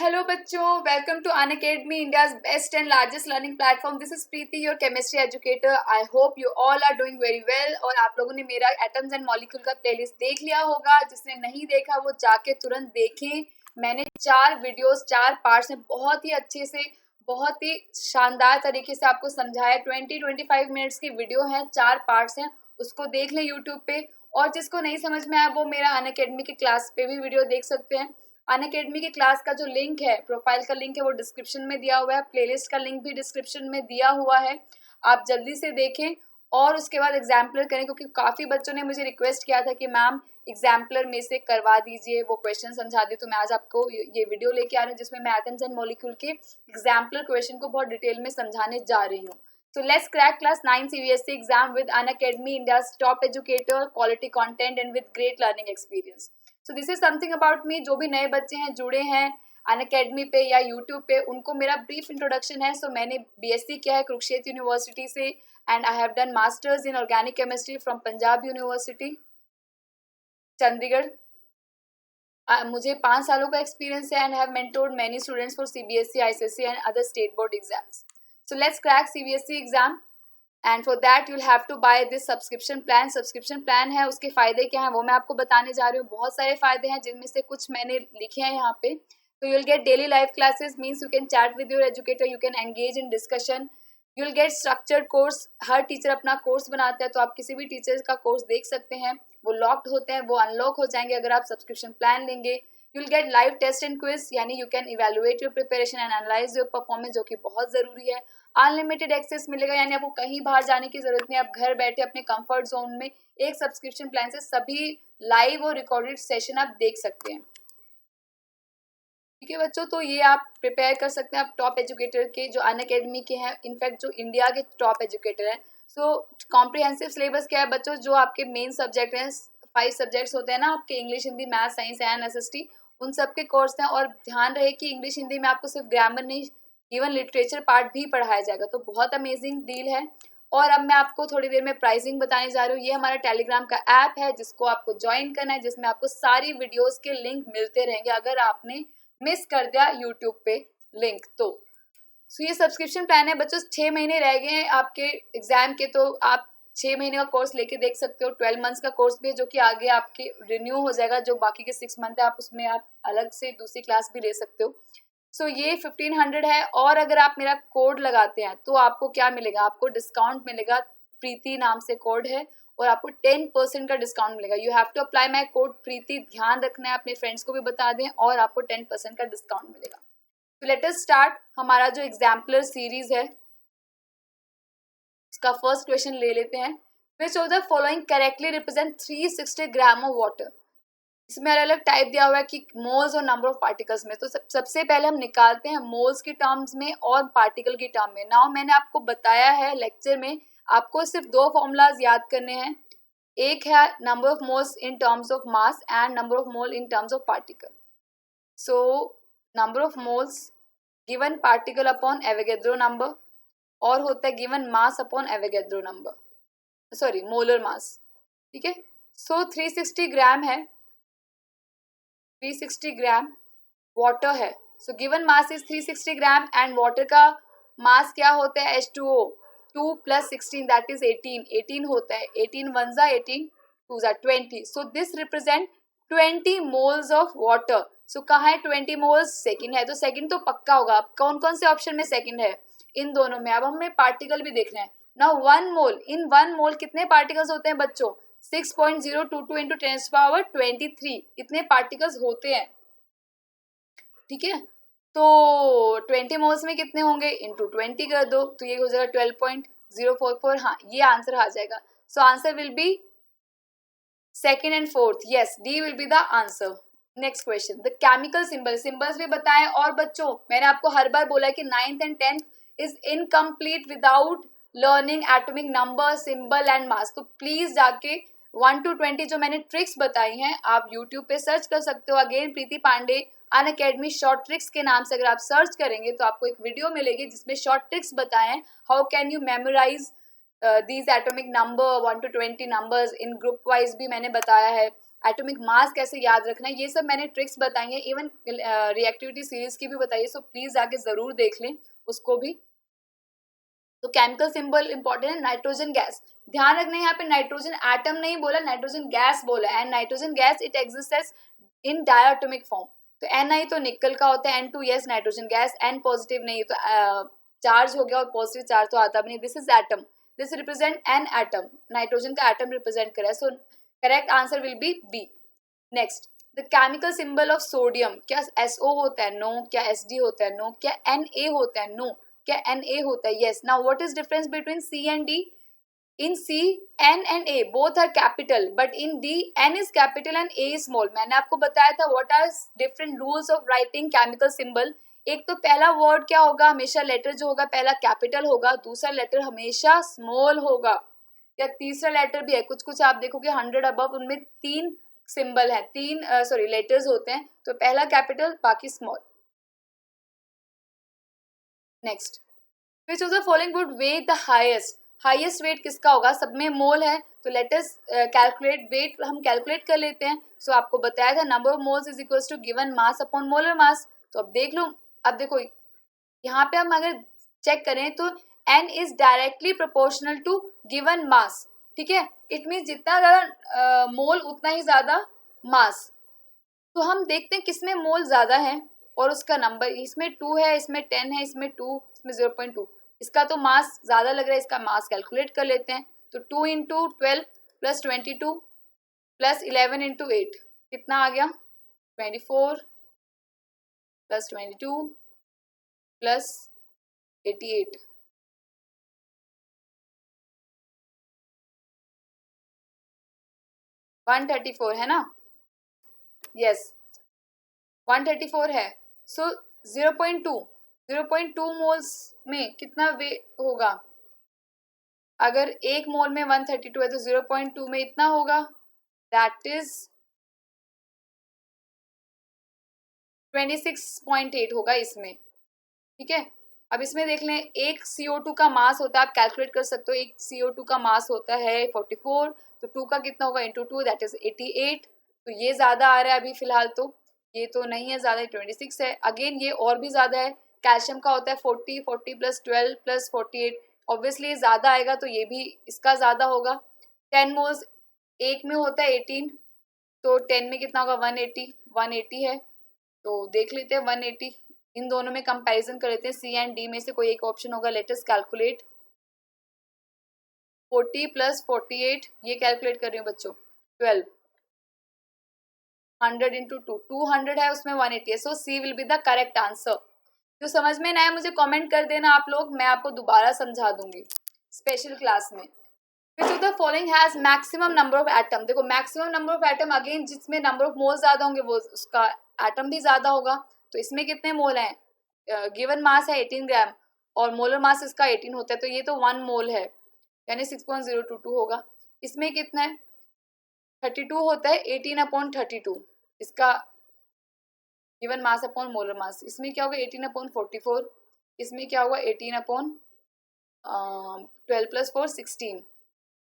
Hello बच्चों, welcome to Unacademy India's best and largest learning platform. This is Preeti, your chemistry educator. I hope you all are doing very well. और आप लोगों ने मेरा atoms and molecule का playlist देख लिया होगा. जिसने नहीं देखा वो जाके तुरंत देखें. मैंने 4 वीडियोस 4 पार्ट्स में बहुत ही अच्छे से, बहुत ही शानदार तरीके से आपको समझाया. 20-25 मिनट्स की वीडियो है, 4 पार्ट्स हैं. उसको देख लें यूट्यूब पे. और जिसको नहीं समझ में आया वो मेरा अनअकैडमी की क्लास पे भी वीडियो देख सकते हैं. अनअकैडमी की क्लास का जो लिंक है, प्रोफाइल का लिंक है, वो डिस्क्रिप्शन में दिया हुआ है. प्लेलिस्ट का लिंक भी डिस्क्रिप्शन में दिया हुआ है. आप जल्दी से देखें और उसके बाद एग्जाम्पलर करें, क्योंकि काफ़ी बच्चों ने मुझे रिक्वेस्ट किया था कि मैम एग्जाम्पलर में से करवा दीजिए, वो क्वेश्चन समझा दी. तो मैं आज आपको ये वीडियो लेके आ रही हूँ जिसमें मैं एटम्स एंड मॉलिक्यूल के एग्जाम्पलर क्वेश्चन को बहुत डिटेल में समझाने जा रही हूँ. So let's crack class 9 CBSE exam with Unacademy, India's top educator, quality content and with great learning experience. So this is something about me. जो भी नए बच्चे हैं जुड़े हैं अनअकैडमी पे या यूट्यूब पे, उनको मेरा ब्रीफ इंट्रोडक्शन है. सो मैंने BSc किया है कुरुक्षेत्र यूनिवर्सिटी से and I have done masters in organic chemistry from Punjab university Chandigarh. मुझे 5 सालों का एक्सपीरियंस है and have mentored many students for CBSE, ICSE and other state board exams. So let's crack CBSE exam and for that you'll have to buy this subscription plan. Subscription plan है, उसके फ़ायदे क्या हैं वो मैं आपको बताने जा रही हूँ. बहुत सारे फ़ायदे हैं जिनमें से कुछ मैंने लिखे हैं यहाँ पे. So you'll get daily live classes, means you can chat with your educator, you can engage in discussion. You'll get structured course. Her teacher अपना कोर्स बनाता है तो आप किसी भी टीचर का कोर्स देख सकते हैं. वो लॉक्ड होते हैं, वो अनलॉक हो जाएंगे अगर आप सब्सक्रिप्शन प्लान लेंगे. You'll get live test and quiz, यानी you can evaluate your preparation and analyze your performance, जो कि बहुत ज़रूरी है. अनलिमिटेड एक्सेस मिलेगा, यानी आपको कहीं बाहर जाने की जरूरत नहीं. आप घर बैठे अपने कंफर्ट जोन में एक सब्सक्रिप्शन प्लान से सभी लाइव और रिकॉर्डेड सेशन आप देख सकते हैं. ठीक है बच्चों, तो ये आप प्रिपेयर कर सकते हैं. आप टॉप एजुकेटर के जो अनअकैडमी के हैं, इनफैक्ट जो इंडिया के टॉप एजुकेटर हैं. सो कॉम्प्रिहेंसिव सिलेबस क्या है बच्चों? जो आपके मेन सब्जेक्ट हैं, 5 सब्जेक्ट्स होते हैं ना आपके, English, Hindi, math, science and SST, उन सब के कोर्स हैं. और ध्यान रहे कि इंग्लिश हिंदी में आपको सिर्फ ग्रामर नहीं, इवन लिटरेचर पार्ट भी पढ़ाया जाएगा. तो बहुत अमेजिंग डील है. और अब मैं आपको थोड़ी देर में प्राइसिंग बताने जा रही हूँ. ये हमारा टेलीग्राम का ऐप है जिसको आपको ज्वाइन करना है, जिसमें आपको सारी वीडियोस के लिंक मिलते रहेंगे अगर आपने मिस कर दिया यूट्यूब पे लिंक तो. सो ये सब्सक्रिप्शन प्लान है बच्चों. 6 महीने रह गए हैं आपके एग्जाम के, तो आप 6 महीने का कोर्स लेके देख सकते हो. 12 मंथ्स का कोर्स भी है जो कि आगे आपके रिन्यू हो जाएगा. जो बाकी के 6 मंथ है आप उसमें आप अलग से दूसरी क्लास भी ले सकते हो. सो ये 1500 है. और अगर आप मेरा कोड लगाते हैं तो आपको क्या मिलेगा? आपको डिस्काउंट मिलेगा. प्रीति नाम से कोड है और आपको 10% का डिस्काउंट मिलेगा. You have to apply my code Preeti. ध्यान रखना है, अपने फ्रेंड्स को भी बता दें और आपको 10% का डिस्काउंट मिलेगा. तो लेट अस स्टार्ट. हमारा जो एग्जाम्पलर सीरीज है इसका फर्स्ट क्वेश्चन ले लेते हैं. विच of the following correctly represent 360 gram of water. इसमें अलग अलग टाइप दिया हुआ है कि मोल्स और नंबर ऑफ पार्टिकल्स में. तो सबसे पहले हम निकालते हैं मोल्स की टर्म्स में और पार्टिकल की टर्म में. नाउ मैंने आपको बताया है लेक्चर में, आपको सिर्फ 2 फॉर्मूलाज याद करने हैं. एक है number of moles in terms of mass and number of mole in terms of particle. So number of moles given particle upon Avogadro number, और होता है given mass upon Avogadro number, sorry molar mass. ठीक है. सो 360 ग्राम है, 360 gram water है. So given mass is 360 gram and water का मास क्या होता है? H2O. 2 + 16 that is 18. 18 होता है. 18 1 ज़ा 18, 2 ज़ा 20. So this represent 20 moles of water. So कहाँ है 20 मोल्स? सेकंड है. तो सेकंड तो पक्का होगा. अब कौन कौन से ऑप्शन में सेकंड है? इन दोनों में. अब हमें पार्टिकल भी देखना है. नाउ 1 मोल, इन 1 मोल कितने पार्टिकल्स होते हैं बच्चों? 6.022 इंटू 10⁻23 इतने पार्टिकल्स होते हैं. ठीक है. तो 20 मोल्स में कितने होंगे? इंटू 20 कर दो तो ये हो जाएगा 12.044. हाँ, ये आंसर आ जाएगा. So answer will B second and fourth. Yes, D will be the answer. Next question. The chemical symbol. Symbols भी बताएं. और बच्चों मैंने आपको हर बार बोला है कि 9th and 10th is incomplete without learning atomic number, symbol and mass. तो प्लीज जाके 1 to 20 जो मैंने ट्रिक्स बताई हैं आप यूट्यूब पे सर्च कर सकते हो. अगेन प्रीति पांडे अनअकैडमी शॉर्ट ट्रिक्स के नाम से अगर आप सर्च करेंगे तो आपको एक वीडियो मिलेगी जिसमें शॉर्ट ट्रिक्स बताएं. How can you memorise these atomic number 1 to 20 numbers. इन ग्रुप वाइज भी मैंने बताया है. एटॉमिक मास कैसे याद रखना है, ये सब मैंने ट्रिक्स बताई हैं, इवन रिएक्टिविटी सीरीज की भी बताई है, सो प्लीज आके जरूर देख लें उसको भी। तो केमिकल सिंबल इंपॉर्टेंट है। नाइट्रोजन गैस, ध्यान रखना है यहाँ पे नाइट्रोजन एटम नहीं बोला, नाइट्रोजन गैस बोला, and nitrogen gas it exists in diatomic form. तो Ni तो निकल का होता है, N2 yes nitrogen gas, N positive नहीं तो चार्ज हो गया, और पॉजिटिव चार्ज तो आता भी नहीं। This is atom, this represent an atom, nitrogen का एटम रिप्रेजेंट करा है, so correct answer will be B. Next, the chemical symbol of sodium, क्या SO होता है? नो। क्या SD होता है? नो। क्या Na होता है? नो। क्या Na होता है? Yes. Now what is difference between C and D? In C, N and A both are capital, but in D, N is capital and A is small. मैंने आपको बताया था what are different rules of writing chemical symbol. एक तो पहला word क्या होगा, हमेशा लेटर जो होगा पहला कैपिटल होगा, दूसरा लेटर हमेशा स्मॉल होगा, या तीसरा लेटर भी है। कुछ कुछ आप देखोगे 100 अबव, उनमें 3 सिंबल है, 3 सॉरी लेटर्स होते हैं, तो पहला कैपिटल बाकी small. Next, which of the following would weight the highest? Highest weight किसका होगा? सब में मोल है, तो लेट अस कैलकुलेट वेट, हम कैलकुलेट कर लेते हैं। सो आपको बताया था number of moles is equals to given mass upon molar mass. तो अब देख लो, अब देखो यहाँ पे हम अगर चेक करें तो n is directly proportional to given mass, ठीक है। इट मीन्स जितना ज्यादा मोल उतना ही ज्यादा मास। तो हम देखते हैं किसमें मोल ज्यादा है और उसका नंबर, इसमें 2 है, इसमें 10 है, इसमें 2, इसमें 0.2, इसका तो मास ज्यादा लग रहा है, इसका मास कैलकुलेट कर लेते हैं। तो 2 इंटू 12 प्लस 22 प्लस 11 इंटू 8 कितना आ गया? 24 प्लस 22 प्लस 88, 134 है ना? यस, 134 है। सो 0.2 मोल्स में कितना वेट होगा? अगर एक मोल में 132 है तो 0.2 में इतना होगा, दैट इज 26.8 होगा इसमें, ठीक है। अब इसमें देख लें, एक CO2 का मास होता है, आप कैलकुलेट कर सकते हो, एक CO2 का मास होता है 44, तो 2 का कितना होगा इंटू 2, दैट इज 88। तो ये ज्यादा आ रहा है अभी फिलहाल, तो ये तो नहीं है ज्यादा, 26 है। अगेन ये और भी ज्यादा है, कैल्शियम का होता है 40 प्लस 12 प्लस 48, ऑब्वियसली ये ज्यादा आएगा, तो ये भी इसका ज्यादा होगा। 10 मोल्स एक में होता है 18, तो 10 में कितना होगा? 180 है, तो देख लेते हैं 180, इन दोनों में कंपैरिजन कर लेते हैं, C एंड D में से कोई एक ऑप्शन होगा। लेट अस कैलकुलेट 40 प्लस 48, ये कैलकुलेट कर रही हूँ बच्चों, 12, 100 इंटू 2, 200 है, उसमें 180 है, सो C will be the correct answer. जो समझ में ना आए मुझे कमेंट कर देना आप लोग, मैं आपको दोबारा समझा दूंगी स्पेशल क्लास में। Which of the following has maximum number of atom? देखो maximum number of atom, again जिसमें नंबर ऑफ मोल ज्यादा होंगे वो उसका एटम भी ज्यादा होगा। तो इसमें कितने मोल हैं? गिवन मास है 18 ग्राम और मोलर मास इसका 18 होता है, तो ये तो 1 मोल है, यानी 6.022 होगा। इसमें कितना है? 32 होता है, 18/32 इसका गिवन मास अपॉन मोलर मास। इसमें क्या होगा? 18/44, इसमें क्या होगा? 18/12 प्लस 4 16,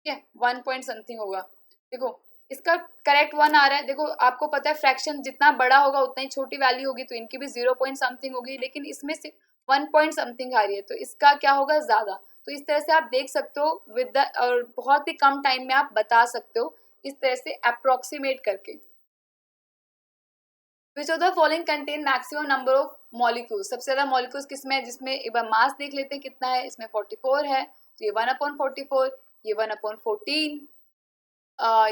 ठीक है, 1 पॉइंट समथिंग होगा। देखो इसका करेक्ट 1 आ रहा है। देखो आपको पता है फ्रैक्शन जितना बड़ा होगा उतना ही छोटी वैल्यू होगी, तो इनकी भी 0 पॉइंट समथिंग होगी, लेकिन इसमें से 1 पॉइंट समथिंग आ रही है, तो इसका क्या होगा? ज्यादा। तो इस तरह से आप देख सकते हो विद द, और बहुत ही कम टाइम में आप बता सकते हो इस तरह से अप्रोक्सीमेट करके। विच of the following contain maximum number of molecules? सबसे ज्यादा मॉलिक्यूल्स किसमें है? जिसमें एक बार मास देख लेते हैं कितना है, इसमें 44 है, तो ये 1/44, ये 1/14,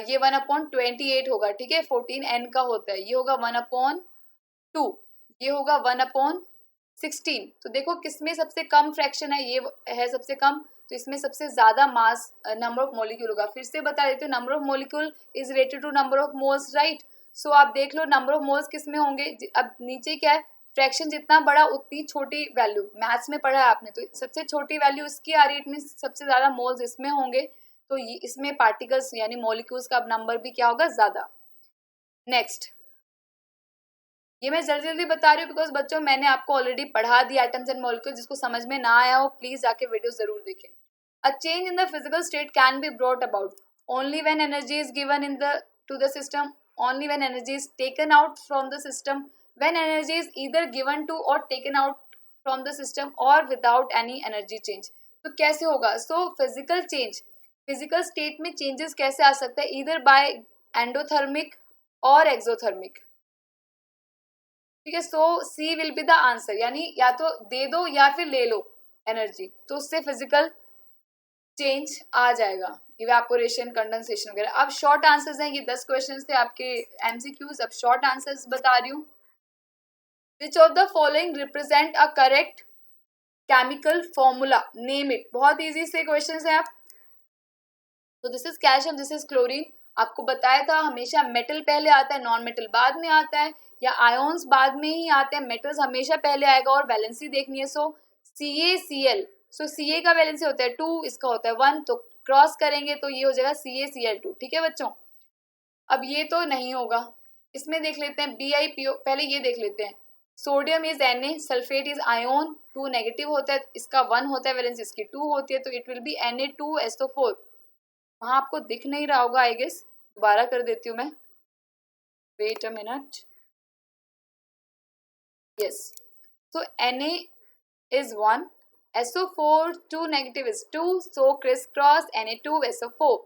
ये 1/28 होगा, ठीक है, 14 n का होता है, ये होगा 1/2, ये होगा 1/16। तो देखो किसमें सबसे कम फ्रैक्शन है, ये है सबसे कम, तो इसमें सबसे ज्यादा मास नंबर ऑफ मॉलिक्यूल होगा। फिर से बता देते हो, number of molecule is related to number of moles, right. So आप देख लो नंबर ऑफ मोल्स किसमें होंगे। अब नीचे क्या है? फ्रैक्शन जितना बड़ा उतनी छोटी वैल्यू, मैथ्स में पढ़ा है आपने, तो सबसे छोटी वैल्यू इसकी आ रही है, इट मीन सबसे ज्यादा मोल्स इसमें होंगे, तो ये इसमें पार्टिकल्स यानी मॉलिक्यूल्स का नंबर भी क्या होगा? ज्यादा। नेक्स्ट, ये मैं जल्दी जल्दी बता रही हूँ बिकॉज बच्चों मैंने आपको ऑलरेडी पढ़ा दिया एटम्स एंड मॉलिक्यूल्स, जिसको समझ में ना आया हो प्लीज जाके वीडियो जरूर देखें। A change in the physical state can be brought about only when energy is given in the two the system. only when energy is taken out from the system, when energy is either given to or taken out from the system or without any energy change. तो कैसे होगा? So physical change, physical state में changes कैसे आ सकता है? Either by endothermic और exothermic. ठीक है, सो सी विल बी द आंसर, यानी या तो दे दो या फिर ले लो एनर्जी, तो उससे फिजिकल चेंज आ जाएगा, इवेपोरेशन, कंडेंसेशन वगैरह. अब शॉर्ट आंसर्स हैं, ये 10 क्वेश्चंस थे आपके एमसीक्यूज. अब शॉर्ट आंसर्स बता रही हूँ. विच of the following represent a correct chemical formula, name it. बहुत इजी से क्वेश्चंस हैं आप. तो this is calcium, this is chlorine. आपको बताया था हमेशा मेटल पहले आता है, नॉन मेटल बाद में आता है, या आयोन्स बाद में ही आते हैं, मेटल्स हमेशा पहले आएगा. और वैलेंसी देखनी है. सो CaCl, सो Ca का वैलेंसी होता है 2, इसका होता है 1, तो क्रॉस करेंगे तो ये हो जाएगा CaCl2. ठीक है बच्चों. अब ये तो नहीं होगा, इसमें देख लेते हैं BiPO. पहले ये देख लेते हैं. Sodium is Na, sulphate is ion, 2 negative होता है, इसका 1 होता है वैलेंसी, इसकी 2 होती है, तो इट विल बी Na2SO4. वहां आपको दिख नहीं रहा होगा आई गेस, दोबारा कर देती हूँ मैं. Wait a minute. Yes, so Na is 1, SO4 2 negative is 2, so criss cross Na2SO4.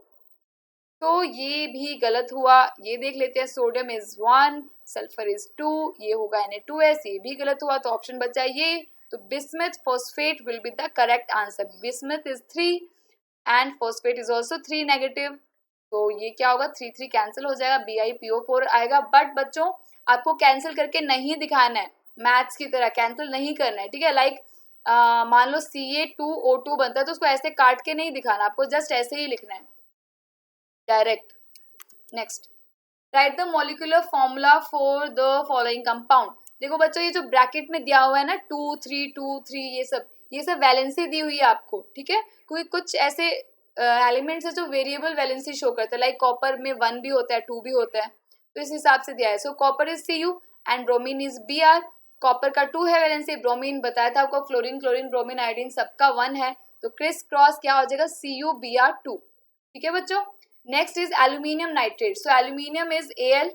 तो ये भी गलत हुआ. ये देख लेते हैं. सोडियम इज 1, सल्फर इज 2, ये होगा Na2S, ये भी गलत हुआ. तो ऑप्शन बचा ये. तो bismuth phosphate will be the correct answer. Bismuth is 3 and phosphate is also 3 negative. तो ये क्या होगा, 3 कैंसिल हो जाएगा, BiPO4 आएगा. बट बच्चों आपको कैंसिल करके नहीं दिखाना है, मैथ्स की तरह कैंसिल नहीं करना है. ठीक है, लाइक मान लो Ca2O2 बनता है, तो उसको ऐसे काट के नहीं दिखाना, आपको जस्ट ऐसे ही लिखना है direct. Next, right the molecular formula for the following compound. देखो बच्चों, ये जो ब्रैकेट में दिया हुआ है ना 2 3 2 3, ये सब वैलेंसी दी हुई है आपको. ठीक है, क्योंकि कुछ ऐसे एलिमेंट्स है जो वेरिएबल वैलेंसी शो करते हैं, लाइक कॉपर में 1 भी होता है, 2 भी होता है, तो इस हिसाब से दिया है. सो copper is Cu and bromine is Br. Copper का 2 है वैलेंसी, ब्रोमीन बताया था आपको, फ्लोरीन, क्लोरीन, ब्रोमीन, आयोडीन सबका 1 है, तो क्रिस क्रॉस क्या हो जाएगा, CuBr2. ठीक है बच्चों. Next is aluminium nitrate. So aluminium is Al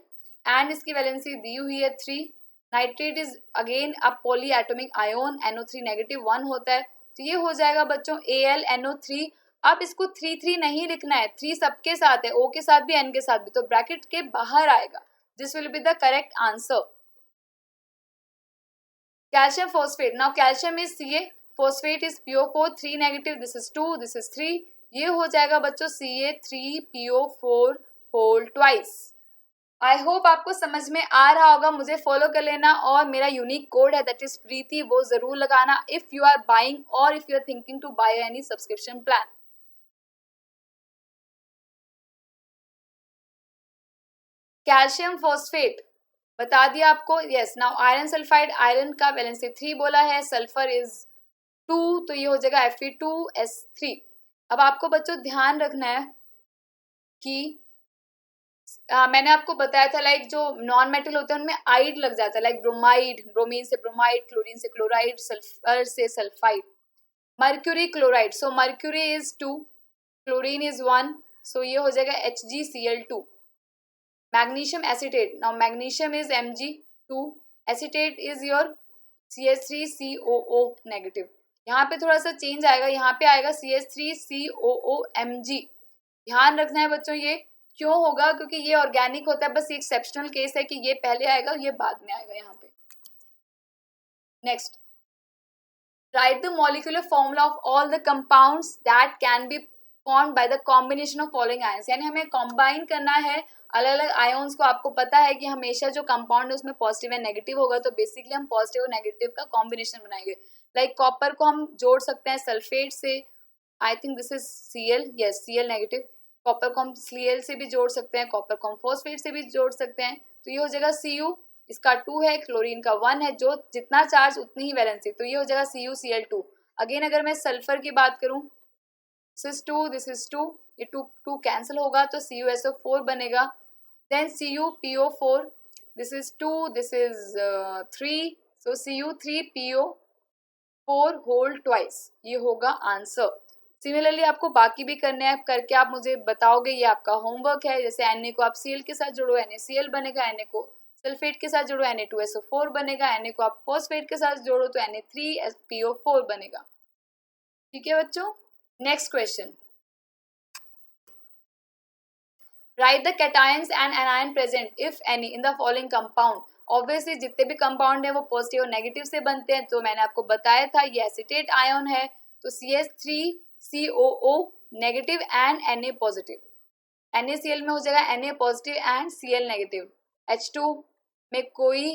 and इसकी वैलेंसी दी हुई है 3. Nitrate is again a poly atomic ion, NO3 negative 1 होता है, तो ये हो जाएगा बच्चों AlNO3. अब इसको 3 नहीं लिखना है, 3 सबके साथ है, O के साथ भी N के साथ भी, तो ब्रैकेट के बाहर आएगा. This will be the correct answer. Calcium phosphate. Now calcium is Ca, phosphate is PO4, 3 negative, this is 2, this is 3, ये हो जाएगा बच्चों Ca3PO4 whole twice. I hope आपको समझ में आ रहा होगा. मुझे फॉलो कर लेना, और मेरा यूनिक कोड है दैट इज प्रीति, वो जरूर लगाना इफ यू आर बाइंग और if you are thinking to buy any subscription plan. Calcium phosphate बता दिया आपको. Yes, now iron sulphide. Iron का वैलेंसी 3 बोला है, सल्फर इज 2, तो ये हो जाएगा Fe2S3. अब आपको बच्चों ध्यान रखना है कि मैंने आपको बताया था लाइक जो नॉन मेटल होते हैं उनमें आइड लग जाता है, लाइक ब्रोमाइड, ब्रोमीन से ब्रोमाइड, क्लोरीन से क्लोराइड, सल्फर से sulphide. Mercury chloride, so mercury is 2, chlorine is 1, सो ये हो जाएगा HgCl2. Magnesium acetate. Now magnesium is Mg2, acetate is your CH3COO negative. यहाँ पे थोड़ा सा चेंज आएगा, यहाँ पे आएगा CH3COOMg. ध्यान रखना है बच्चों. ये क्यों होगा, क्योंकि ये ऑर्गेनिक होता है, बस ये एक्सेप्शनल केस है कि ये पहले आएगा, ये बाद में आएगा यहाँ पे. Next, right the molecular formula of all the compounds that can be formed by the combination of following ions. यानी हमें कॉम्बाइन करना है अलग अलग आयोन्स को. आपको पता है कि हमेशा जो कंपाउंड है उसमें पॉजिटिव एंड नेगेटिव होगा, तो बेसिकली हम पॉजिटिव और नेगेटिव का कॉम्बिनेशन बनाएंगे. लाइक कॉपर को हम जोड़ सकते हैं सल्फेट से, I think this is Cl, yes Cl negative. Copper को हम Cl से भी जोड़ सकते हैं, कॉपर को हम फॉस्फेट से भी जोड़ सकते हैं, तो ये हो जाएगा Cu, इसका 2 है, क्लोरीन का 1 है, जो जितना चार्ज उतनी ही वैलेंसी, तो ये हो जाएगा CuCl2. अगेन अगर मैं सल्फर की बात करूं, दिस इज 2, दिस इज 2, ये 2 कैंसिल होगा तो CuSO4 बनेगा. Then CuPO4, this is 2, this is 3, so Cu3PO4 whole twice, ये होगा आंसर. सिमिलरली आपको बाकी भी करने हैं, करके आप मुझे बताओगे, ये आपका होमवर्क है। जैसे Na को आप Cl के साथ जोड़ो, NaCl बनेगा, Na को सल्फेट के साथ जोड़ो, Na2SO4 बनेगा, Na को आप फॉस्फेट के साथ जोड़ो तो Na3PO4 बनेगा। ठीक है बच्चों, next question, right the cations and anion present if any in the following compound. Obviously जितने भी कंपाउंड है वो पॉजिटिव और नेगेटिव से बनते हैं, तो मैंने आपको बताया था ये एसीटेट आयन है, तो CH3COO negative and Na positive, NaCl में हो जाएगा Na positive and Cl negative. H2 में कोई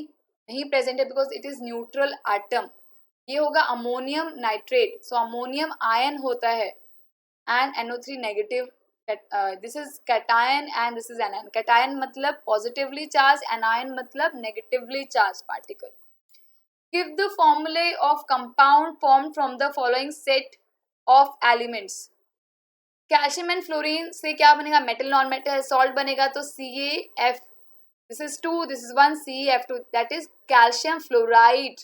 नहीं प्रेजेंट है because it is neutral atom, ये होगा ammonium nitrate, so ammonium ion होता है and NO3 negative. This is cation and this is anion. Cation मतलब पॉजिटिवली चार्ज, एनायन मतलब negatively charge particle. Give the formulae of compound form from the following set of elements. Calcium and fluorine से क्या बनेगा, metal non metal salt बनेगा, तो CaF, this is 2, this is 1, CaF2, that is calcium fluoride.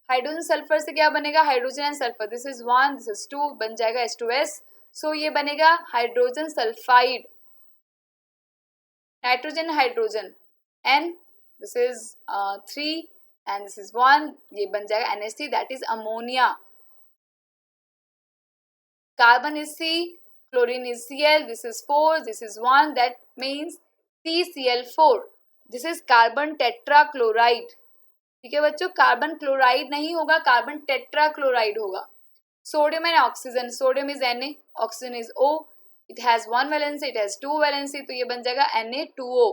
Hydrogen sulphur से क्या बनेगा, hydrogen and sulphur, this is 1, this is 2, बन जाएगा H2S, सो ये बनेगा hydrogen sulphide. Nitrogen hydrogen N, this is 3 and this is 1, ये बन जाएगा NH3, that is ammonia. Carbon is C, chlorine is Cl, this is 4, this is 1, that means CCl4, this is carbon tetrachloride। ठीक है बच्चों, carbon chloride नहीं होगा, carbon tetrachloride होगा। Sodium and oxygen, sodium is Na, oxygen is O, it has 1 valency, it has 2 valency, तो ये बन जाएगा Na2O।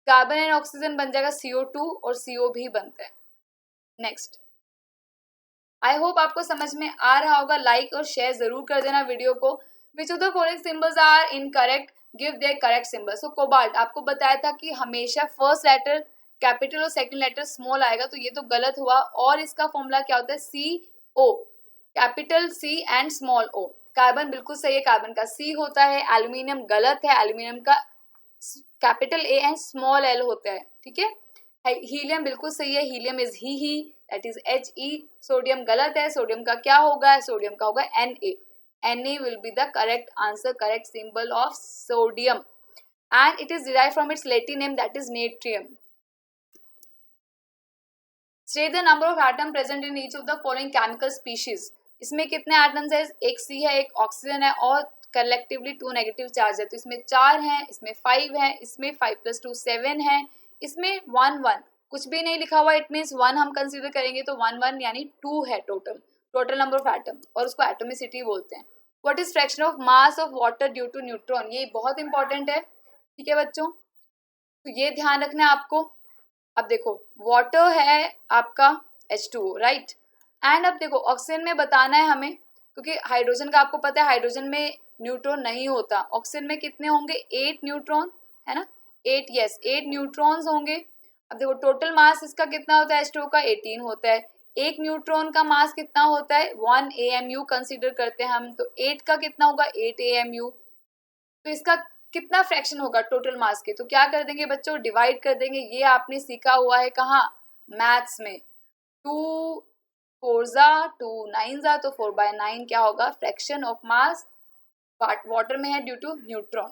कार्बन एंड ऑक्सीजन बन जाएगा CO2 और CO भी बनता है। नेक्स्ट, आई होप आपको समझ में आ रहा होगा, लाइक और शेयर जरूर कर देना वीडियो को। Which of the following symbols are incorrect, give their correct symbol. So cobalt, आपको बताया था कि हमेशा फर्स्ट लेटर कैपिटल और सेकंड लेटर स्मॉल आएगा, तो ये तो गलत हुआ, और इसका फॉर्मूला क्या होता है, CO, capital C and small O। Carbon बिल्कुल सही है, कार्बन का C होता है। एल्यूमिनियम गलत है, एल्यूमिनियम का capital A and small L होता है। ठीक है, हीलियम बिल्कुल सही है, helium is he, that is He। Sodium गलत है, सोडियम का क्या होगा, सोडियम का होगा Na। Na will be the correct answer, correct symbol of sodium, and it is derived from its Latin name, that is natrium। State the number of atoms present in each of the following chemical species। इसमें कितने atoms है, एक C है, एक oxygen है, और collectively 2 negative charge है, तो इसमें 4 हैं, इसमें 5 है, इसमें 5 + 2 7 है, इसमें 1 1 कुछ भी नहीं लिखा हुआ, इट मीन्स 1 हम कंसीडर करेंगे, तो 1 1 यानी 2 है टोटल नंबर ऑफ एटम, और उसको एटोमिसिटी बोलते हैं। What is fraction of mass of water due to neutron, ये बहुत इंपॉर्टेंट है। ठीक है बच्चों, तो ये ध्यान रखना है आपको। अब देखो, वाटर है आपका H2O, राइट, एंड अब देखो ऑक्सीजन में बताना है हमें, क्योंकि हाइड्रोजन का आपको पता है हाइड्रोजन में न्यूट्रॉन नहीं होता। ऑक्सीजन में कितने होंगे, 8 न्यूट्रॉन, है ना, 8, यस 8 न्यूट्रॉन्स होंगे। अब देखो टोटल मास इसका कितना होता है, H2O का 18 होता है। एक न्यूट्रॉन का मास कितना होता है, 1 AMU कंसीडर करते हैं हम, तो 8 का कितना होगा, 8 AMU। तो इसका कितना फ्रैक्शन होगा टोटल मास के, तो क्या कर देंगे बच्चों, डिवाइड कर देंगे। ये आपने सीखा हुआ है कहाँ, मैथ्स में, 2 4 जा 2 9 जा, तो 4/9 क्या होगा, फ्रैक्शन ऑफ मास वाटर में है due to neutron.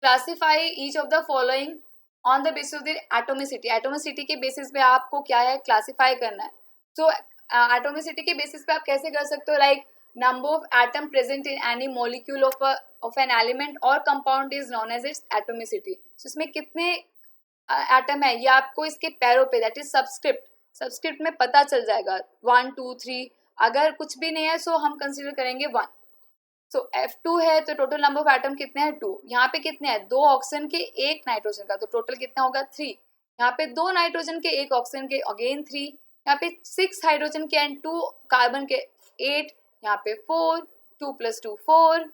Classify each of the following on the basis of the atomicity, atomicity के बेसिस पे आपको क्या है, क्लासिफाई करना है। तो एटोमिसिटी के बेसिस पे आप कैसे कर सकते हो, like number of atom present in any molecule of an element or compound is known as its atomicity। so इसमें कितने एटम है ये आपको इसके पैरों पे, दैट इज सब्सक्रिप्ट में पता चल जाएगा, 1 2 3। अगर कुछ भी नहीं है सो हम कंसीडर करेंगे 1। सो F2 है तो टोटल नंबर ऑफ एटम कितने हैं, 2। यहाँ पे कितने हैं, 2 ऑक्सीजन के 1 नाइट्रोजन का, तो टोटल कितना होगा, 3। यहाँ पे 2 नाइट्रोजन के 1 ऑक्सीजन के, अगेन 3। यहाँ पे 6 हाइड्रोजन के एंड 2 कार्बन के 8। यहाँ पे 4, 2 + 2 4,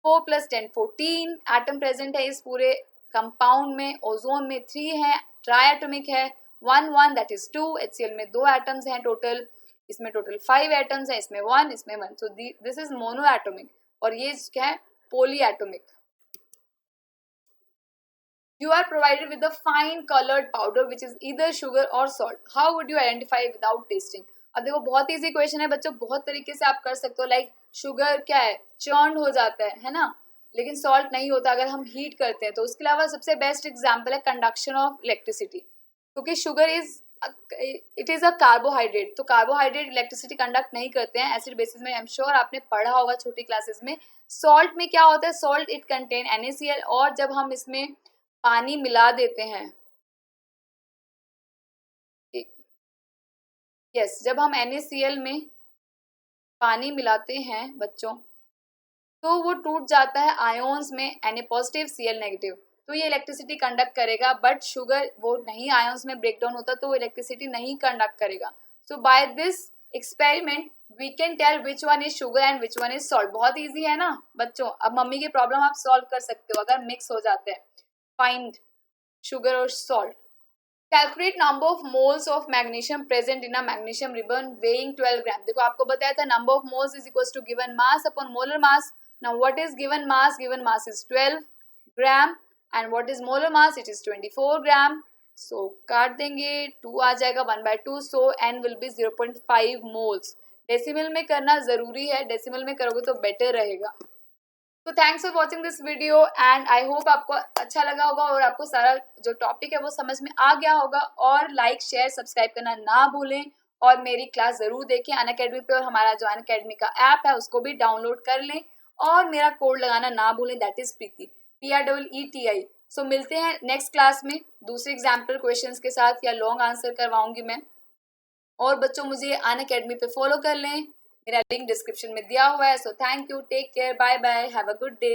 4 + 10 14 एटम प्रेजेंट है इस पूरे कंपाउंड में। ओजोन में 3 है, ट्राई एटॉमिक है, 1 1 दैट इज 2। HCl में 2 एटम्स हैं टोटल, इसमें टोटल 5 एटम्स हैं, इसमें 1, इसमें 1। So this is mono atomic, और ये क्या है, पोली atomic. You are provided with a fine colored powder which is either sugar or salt. How would you identify without tasting? अब देखो बहुत इजी क्वेश्चन है बच्चों, बहुत तरीके से आप कर सकते हो, लाइक शुगर क्या है, चर्न हो जाता है ना, लेकिन सॉल्ट नहीं होता अगर हम हीट करते हैं तो। उसके अलावा सबसे बेस्ट एग्जाम्पल है कंडक्शन ऑफ इलेक्ट्रिसिटी, क्योंकि sugar it is a carbohydrate, तो कार्बोहाइड्रेट इलेक्ट्रिसिटी कंडक्ट नहीं करते हैं एसिड बेसिस में। आई एम श्योर आपने पढ़ा होगा छोटी क्लासेस में। सॉल्ट में क्या होता है, सॉल्ट इट कंटेन NaCl, और जब हम इसमें पानी मिला देते हैं, यस, जब हम NaCl में पानी मिलाते हैं बच्चों, तो वो टूट जाता है आयोन्स में Na पॉजिटिव Cl नेगेटिव, तो ये इलेक्ट्रिसिटी कंडक्ट करेगा। बट शुगर वो नहीं आयोन्स में ब्रेक डाउन होता, तो वो इलेक्ट्रिसिटी नहीं कंडक्ट करेगा। So by this experiment we can tell which one is sugar and which one is salt. बहुत ईजी है ना बच्चों। अब मम्मी की प्रॉब्लम आप सॉल्व कर सकते हो अगर मिक्स हो जाते हैं। फाइंड शुगर और salt. Calculate number of moles of magnesium present in a magnesium ribbon weighing 12 gram. देखो आपको बताया था number of moles is equal to given mass upon molar mass. Now what is given mass? Given mass is 12 gram and what is molar mass? It is 24 gram. So काट देंगे, 2 आ जाएगा 1/2, so n will be 0.5 moles. Decimal में करना जरूरी है, decimal में करोगे तो बेटर रहेगा। तो thanks for watching this video and I hope आपको अच्छा लगा होगा और आपको सारा जो टॉपिक है वो समझ में आ गया होगा। और लाइक शेयर सब्सक्राइब करना ना भूलें और मेरी क्लास ज़रूर देखें अनअकैडमी पे, और हमारा जो अनअकैडमी का ऐप है उसको भी डाउनलोड कर लें और मेरा कोड लगाना ना भूलें, दैट इज़ प्रीति, PREETI। सो मिलते हैं नेक्स्ट क्लास में दूसरे एग्जाम्पल क्वेश्चंस के साथ, या लॉन्ग आंसर करवाऊंगी मैं। और बच्चों मुझे अनअकैडमी पे फॉलो कर लें, मेरा लिंक डिस्क्रिप्शन में दिया हुआ है। So thank you, take care, bye bye, have a good day.